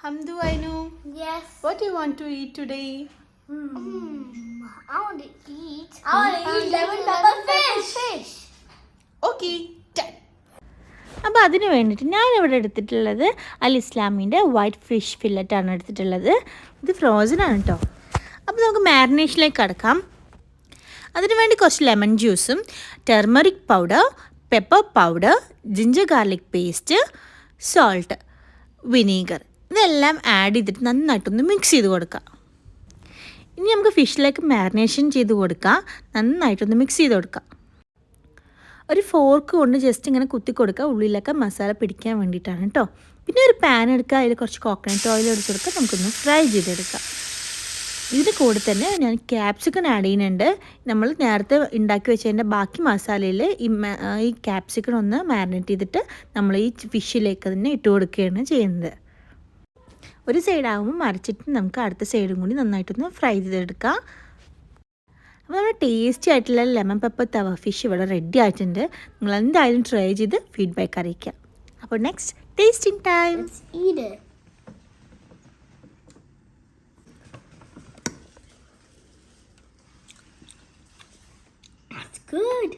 Hamdu, I know. Yes. What do you want to eat today? I want to eat lemon pepper fish. Okay, done. അപ്പോൾ അതിന് വേണ്ടിയിട്ട് ഞാനിവിടെ എടുത്തിട്ടുള്ളത് അൽ ഇസ്ലാമിൻ്റെ white fish ഫില്ലറ്റാണ് എടുത്തിട്ടുള്ളത്. ഇത് ഫ്രോസൺ ആണ് കേട്ടോ. അപ്പോൾ നമുക്ക് മാരിനേഷനിലേക്ക് കടക്കാം. അതിന് വേണ്ടി കുറച്ച് ലെമൺ ജ്യൂസും turmeric powder, pepper powder, ginger garlic paste, salt, vinegar ഇതെല്ലാം ആഡ് ചെയ്തിട്ട് നന്നായിട്ടൊന്ന് മിക്സ് ചെയ്ത് കൊടുക്കുക. ഇനി നമുക്ക് ഫിഷിലേക്ക് മാരിനേഷൻ ചെയ്ത് കൊടുക്കാം. നന്നായിട്ടൊന്ന് മിക്സ് ചെയ്ത് കൊടുക്കുക. ഒരു ഫോർക്ക് കൊണ്ട് ജസ്റ്റ് ഇങ്ങനെ കുത്തി കൊടുക്കുക. ഉള്ളിലൊക്കെ മസാല പിടിക്കാൻ വേണ്ടിയിട്ടാണ് കേട്ടോ. പിന്നെ ഒരു പാൻ എടുക്കുക. അതിൽ കുറച്ച് കോക്കനട്ട് ഓയിൽ എടുത്ത് കൊടുക്കുക. നമുക്കൊന്ന് ഫ്രൈ ചെയ്തെടുക്കാം. ഇതിൻ്റെ കൂടെ തന്നെ ഞാൻ ക്യാപ്സിക്കം ആഡ് ചെയ്യുന്നുണ്ട്. നമ്മൾ നേരത്തെ ഉണ്ടാക്കി വെച്ചതിൻ്റെ ബാക്കി മസാലയിൽ ഈ ക്യാപ്സിക്കം ഒന്ന് മാരിനേറ്റ് ചെയ്തിട്ട് നമ്മൾ ഈ ഫിഷിലേക്ക് തന്നെ ഇട്ട് കൊടുക്കുകയാണ് ചെയ്യുന്നത്. ഒരു സൈഡാകുമ്പോൾ മറിച്ചിട്ട് നമുക്ക് അടുത്ത സൈഡും കൂടി നന്നായിട്ടൊന്ന് ഫ്രൈ ചെയ്തെടുക്കാം. അപ്പോൾ നമ്മുടെ ടേസ്റ്റി ആയിട്ടുള്ള ലെമൺ പെപ്പർ തവ ഫിഷ് ഇവിടെ റെഡി ആയിട്ടുണ്ട്. നിങ്ങൾ എന്തായാലും ട്രൈ ചെയ്ത് ഫീഡ്ബാക്ക് അറിയിക്കാം. അപ്പോൾ next tasting time. Let's eat it. That's good.